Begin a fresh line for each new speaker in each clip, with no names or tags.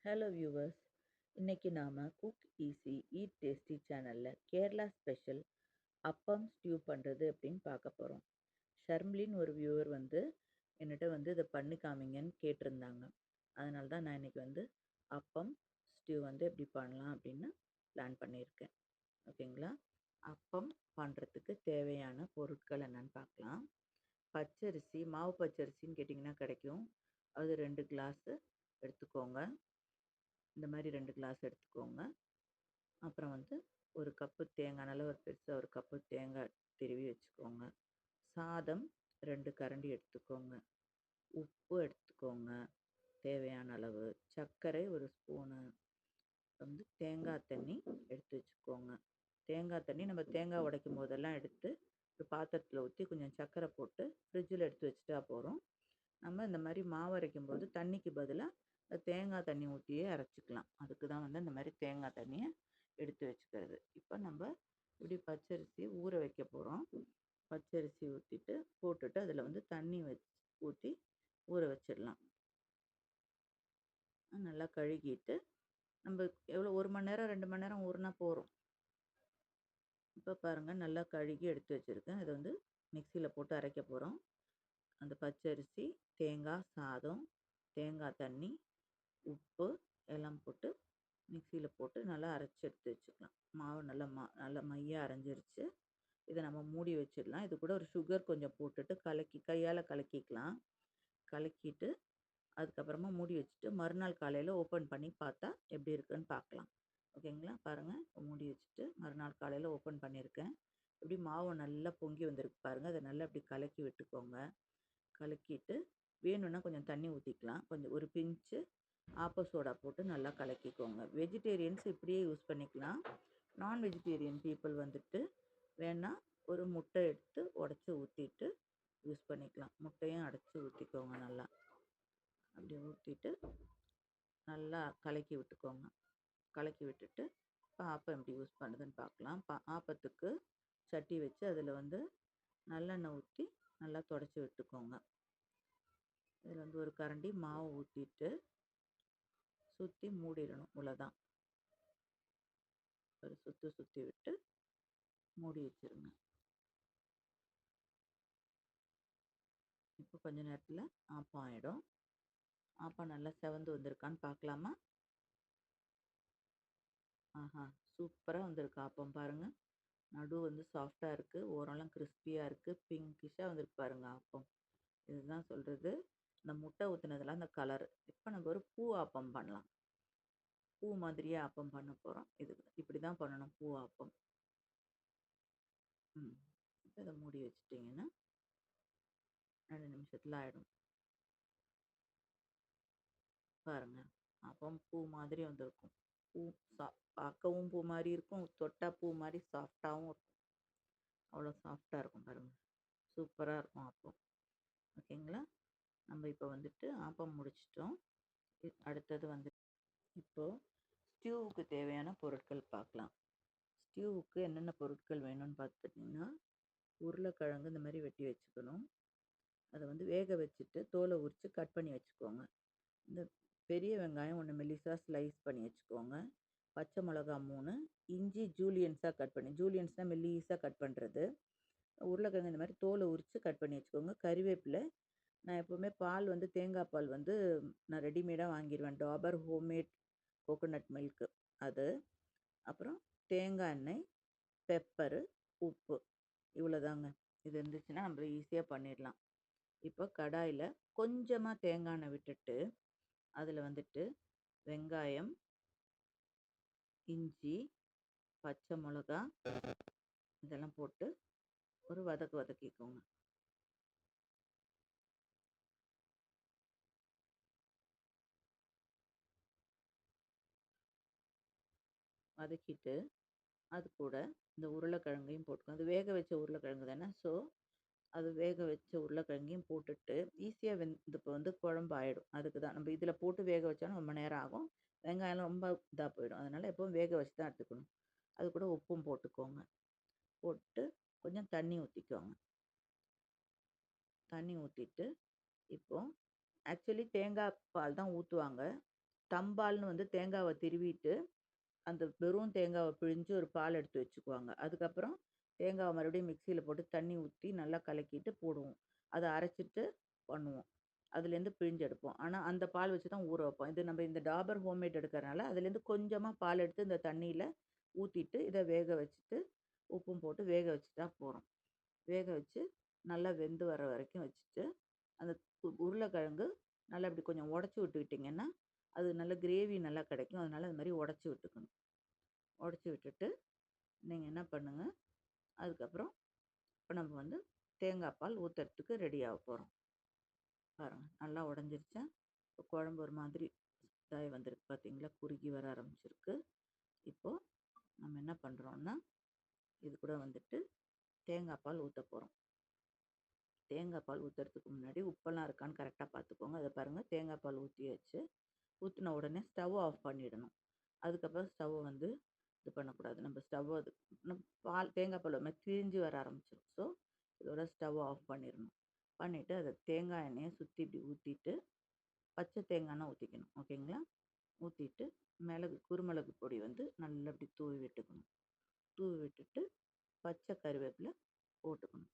Hello viewers, இன்னைக்கு நாம cook easy eat tasty சேனலில் கேரளா ஸ்பெஷல் அப்பம் ஸ்டியூ பண்ணுறது அப்படின்னு பார்க்க போகிறோம். ஷர்ம்லின் ஒரு வியூவர் என்னிட்ட இதை பண்ணி காமிங்கன்னு கேட்டிருந்தாங்க. அதனால தான் நான் இன்னைக்கு அப்பம் ஸ்டியூ எப்படி பண்ணலாம் அப்படின்னு பிளான் பண்ணியிருக்கேன். ஓகேங்களா? அப்பம் பண்ணுறதுக்கு தேவையான பொருட்கள் என்னன்னு பார்க்கலாம். பச்சரிசி, மாவு பச்சரிசின்னு கேட்டிங்கன்னா கிடைக்கும். அது 2 கிளாஸு எடுத்துக்கோங்க. இந்த மாதிரி 2 கிளாஸ் எடுத்துக்கோங்க. அப்புறம் ஒரு கப்பு தேங்காய், நல்ல ஒரு பெருசாக ஒரு கப்பு தேங்காய் திருவி வச்சுக்கோங்க. சாதம் 2 கரண்டி எடுத்துக்கோங்க. உப்பு எடுத்துக்கோங்க தேவையான அளவு. சர்க்கரை 1 ஸ்பூனு. தேங்காய் தண்ணி எடுத்து வச்சுக்கோங்க. தேங்காய் தண்ணி நம்ம தேங்காய் உடைக்கும் போதெல்லாம் எடுத்து ஒரு பாத்திரத்தில் ஊற்றி கொஞ்சம் சர்க்கரை போட்டு ஃப்ரிட்ஜில் எடுத்து வச்சுட்டா போகிறோம். நம்ம இந்த மாதிரி மாவு அரைக்கும் போது தண்ணிக்கு பதிலாக தேங்காய் தண்ணி ஊற்றியே அரைச்சிக்கலாம். அதுக்கு தான் இந்த மாதிரி தேங்காய் தண்ணியை எடுத்து வச்சுக்கிறது. இப்போ நம்ம இப்படி பச்சரிசி ஊற வைக்க போகிறோம். பச்சரிசி போட்டுட்டு அதில் தண்ணி ஊற்றி ஊற வச்சிடலாம். நல்லா கழுகிட்டு நம்ம எவ்வளோ 1 மணி நேரம் 2 மணி நேரம் ஊறினா போகிறோம். இப்போ பாருங்கள், நல்லா கழுகி எடுத்து வச்சுருக்கேன். இதை மிக்சியில் போட்டு அரைக்க போகிறோம். அந்த பச்சரிசி, தேங்காய், சாதம், தேங்காய் தண்ணி, உப்பு எல்லாம் போட்டு மிக்சியில் போட்டு நல்லா அரைச்சி எடுத்து வச்சுக்கலாம். மாவு நல்லா மையாக அரைஞ்சிருச்சு. இதை நம்ம மூடி வச்சிடலாம். இது கூட ஒரு சுகர் கொஞ்சம் போட்டுட்டு கையால் கலக்கிக்கலாம். கலக்கிட்டு அதுக்கப்புறமா மூடி வச்சுட்டு மறுநாள் காலையில் ஓப்பன் பண்ணி பார்த்தா எப்படி இருக்குன்னு பார்க்கலாம். ஓகேங்களா? பாருங்கள், மூடி வச்சுட்டு மறுநாள் காலையில் ஓப்பன் பண்ணியிருக்கேன். இப்படி மாவு நல்லா பொங்கி வந்திருக்கு பாருங்கள். அதை நல்லா இப்படி கலக்கி விட்டுக்கோங்க. கலக்கிட்டு வேணும்னா கொஞ்சம் தண்ணி ஊற்றிக்கலாம். கொஞ்சம் ஒரு பிஞ்சு ஆப்ப சோடா போட்டு நல்லா கலக்கிக்கோங்க. வெஜிடேரியன்ஸ் இப்படியே யூஸ் பண்ணிக்கலாம். நான் வெஜிடேரியன் பீப்புள் வேணால் ஒரு முட்டை எடுத்து உடச்சி ஊற்றிட்டு யூஸ் பண்ணிக்கலாம். முட்டையும் அடைச்சி ஊற்றிக்கோங்க. நல்லா அப்படி ஊற்றிட்டு நல்லா கலக்கி விட்டுக்கோங்க. கலக்கி விட்டுட்டு இப்போ ஆப்பம் எப்படி யூஸ் பண்ணுறதுன்னு பார்க்கலாம். ஆப்பத்துக்கு சட்டி வச்சு அதில் நல்லெண்ணெய் ஊற்றி நல்லா தொடச்சி விட்டுக்கோங்க. இதில் ஒரு கரண்டி மாவு ஊற்றிட்டு சுற்றி மூடிடணும். இவ்வளோதான். ஒரு சுற்றி விட்டு மூடி வச்சிருங்க. இப்போ கொஞ்ச நேரத்தில் ஆப்பம் ஆகிடும். ஆப்பம் நல்லா செவந்து வந்திருக்கான்னு பார்க்கலாமா? ஆஹா, சூப்பராக வந்திருக்கு ஆப்பம். பாருங்கள், நடு சாஃப்டாக இருக்குது, ஓரெல்லாம் கிறிஸ்பியாக இருக்குது, பிங்கிஷாக வந்திருக்கு பாருங்கள் ஆப்பம். இதுதான் சொல்கிறது, இந்த முட்டை ஊற்றுனதெல்லாம் அந்த கலரு. இப்போ நம்ம ஒரு பூ ஆப்பம் பண்ணலாம். பூ மாதிரியே ஆப்பம் பண்ண போகிறோம். இப்படி தான் பண்ணணும் பூ ஆப்பம். இதை மூடி வச்சிட்டிங்கன்னா 2 நிமிஷத்தில் ஆகிடும். பாருங்கள், அப்பம் பூ மாதிரி வந்திருக்கும். பூ பார்க்கவும் பூ மாதிரி இருக்கும், தொட்டால் பூ மாதிரி சாஃப்டாகவும் இருக்கும். அவ்வளோ சாஃப்டாக இருக்கும் பாருங்கள். சூப்பராக இருக்கும் ஆப்பம். ஓகேங்களா? நம்ம இப்போ ஆப்பம் முடிச்சிட்டோம். அடுத்தது இப்போது ஸ்டியூவுக்கு தேவையான பொருட்கள் பார்க்கலாம். ஸ்டியூவுக்கு என்னென்ன பொருட்கள் வேணும்னு பார்த்துட்டிங்கன்னா, உருளைக்கிழங்கு இந்த மாதிரி வெட்டி வச்சுக்கணும். அதை வேக வச்சுட்டு தோலை உரித்து கட் பண்ணி வச்சுக்கோங்க. இந்த பெரிய வெங்காயம் 1 மெல்லிசாக ஸ்லைஸ் பண்ணி வச்சுக்கோங்க. பச்சை மிளகா 3, இஞ்சி ஜூலியன்ஸாக கட் பண்ணி, ஜூலியன்ஸ்னால் மெல்லிசாக கட் பண்ணுறது. உருளைக்கிழங்கு இந்த மாதிரி தோலை உரித்து கட் பண்ணி வச்சுக்கோங்க. கறிவேப்பிலை, நான் எப்போவுமே பால் தேங்காய் பால் நான் ரெடிமேடாக வாங்கிடுவேன். டாபர் ஹோம்மேட் கோகோனட் மில்க்கு அது. அப்புறம் தேங்காய் எண்ணெய், பெப்பரு, உப்பு, இவ்வளோதாங்க. இது இருந்துச்சுன்னா நம்ம ஈஸியாக பண்ணிடலாம். இப்போ கடாயில் கொஞ்சமாக தேங்காய் எண்ணெய் விட்டுட்டு அதில் வெங்காயம், இஞ்சி, பச்சை மிளகா இதெல்லாம் போட்டு ஒரு வதக்கிக்கோங்க. வதக்கிட்டு அது கூட இந்த உருளைக்கிழங்கையும் போட்டுக்கோங்க. அது வேக வச்ச உருளைக்கிழங்கு தானே, ஸோ அது வேக வச்ச உருளைக்கிழங்கையும் போட்டுட்டு ஈஸியாக இப்போ குழம்பு ஆகிடும். அதுக்கு தான் நம்ம இதில் போட்டு வேக வச்சாலும் ரொம்ப நேரம் ஆகும். வெங்காயம்லாம் ரொம்ப இதாக போயிடும். அதனால் எப்போவும் வேக வச்சு தான் எடுத்துக்கணும். அது கூட உப்பும் போட்டுக்கோங்க. போட்டு கொஞ்சம் தண்ணி ஊற்றிக்கோங்க. தண்ணி ஊற்றிட்டு இப்போது ஆக்சுவலி தேங்காய் பால் தான் ஊற்றுவாங்க. தம்பால்னு வந்து தேங்காவை திருவிட்டு அந்த வெறும் தேங்காவை பிழிஞ்சு ஒரு பால் எடுத்து வச்சுக்குவாங்க. அதுக்கப்புறம் தேங்காவை மறுபடியும் மிக்சியில் போட்டு தண்ணி ஊற்றி நல்லா கலக்கிட்டு போடுவோம். அதை அரைச்சிட்டு பண்ணுவோம். அதுலேருந்து பிழிஞ்சு எடுப்போம். ஆனால் அந்த பால் வச்சு தான் ஊற வைப்போம். இது நம்ம இந்த டாபர் ஹோம்மேட் எடுக்கிறனால அதுலேருந்து கொஞ்சமாக பால் எடுத்து இந்த தண்ணியில் ஊற்றிட்டு இதை வேக வச்சுட்டு உப்பும் போட்டு வேக வச்சுட்டா போகிறோம். வேக வச்சு நல்லா வெந்து வர வரைக்கும் வச்சுட்டு அந்த உருளைக்கிழங்கு நல்லா இப்படி கொஞ்சம் உடச்சி விட்டுக்கிட்டிங்கன்னா அது நல்ல கிரேவி நல்லா கிடைக்கும். அதனால அது மாதிரி உடச்சி விட்டுக்கணும். உடச்சி விட்டுட்டு நீங்கள் என்ன பண்ணுங்கள், அதுக்கப்புறம் இப்போ நம்ம வந்து தேங்காய் பால் ஊற்றுறதுக்கு ரெடி ஆக போகிறோம். பாருங்கள் நல்லா உடஞ்சிருச்சா? இப்போ குழம்பு ஒரு மாதிரி இதாகி வந்திருக்கு பார்த்தீங்களா, குறுகி வர ஆரம்பிச்சிருக்கு. இப்போது நம்ம என்ன பண்ணுறோன்னா இது கூட வந்துட்டு தேங்காய் பால் ஊற்ற போகிறோம். தேங்காய் பால் ஊற்றுறதுக்கு முன்னாடி உப்பெல்லாம் இருக்கான்னு கரெக்டாக பார்த்துக்கோங்க. அதை பாருங்கள், தேங்காய் பால் ஊற்றியாச்சு. ஊற்றின உடனே ஸ்டவ் ஆஃப் பண்ணிடணும். அதுக்கப்புறம் ஸ்டவ்வை வந்து இது பண்ணக்கூடாது. நம்ம ஸ்டவ் அது பால் தேங்காய் பால் திரிஞ்சு வர ஆரம்பிச்சிடும். ஸோ இதோட ஸ்டவ் ஆஃப் பண்ணிடணும். பண்ணிவிட்டு அதை தேங்காய் எண்ணெயை சுற்றி இப்படி ஊற்றிட்டு பச்சை தேங்காய்னா ஊற்றிக்கணும். ஓகேங்களா? ஊற்றிட்டு குருமிளகு பொடி வந்து நல்லா இப்படி தூவி விட்டுக்கணும். தூவி விட்டுட்டு பச்சை கருவேப்பிலை போட்டுக்கணும்.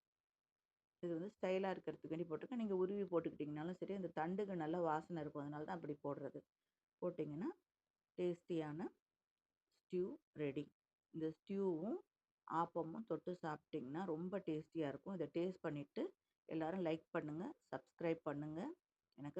இது வந்து ஸ்டைலாக இருக்கிறதுக்காண்டி போட்டிருக்கேன். நீங்கள் உருவி போட்டுக்கிட்டிங்கனாலும் சரி, அந்த தண்டுக்கு நல்ல வாசனை இருக்கும். அதனால தான் அப்படி போடுறது. போட்டிங்கன்னா டேஸ்டியான ஸ்டியூ ரெடி. இந்த ஸ்டியூவும் ஆப்பமும் தொட்டு சாப்பிட்டிங்கன்னா ரொம்ப டேஸ்டியாக இருக்கும். இதை டேஸ்ட் பண்ணிவிட்டு எல்லோரும் லைக் பண்ணுங்கள், சப்ஸ்கிரைப் பண்ணுங்கள். எனக்கு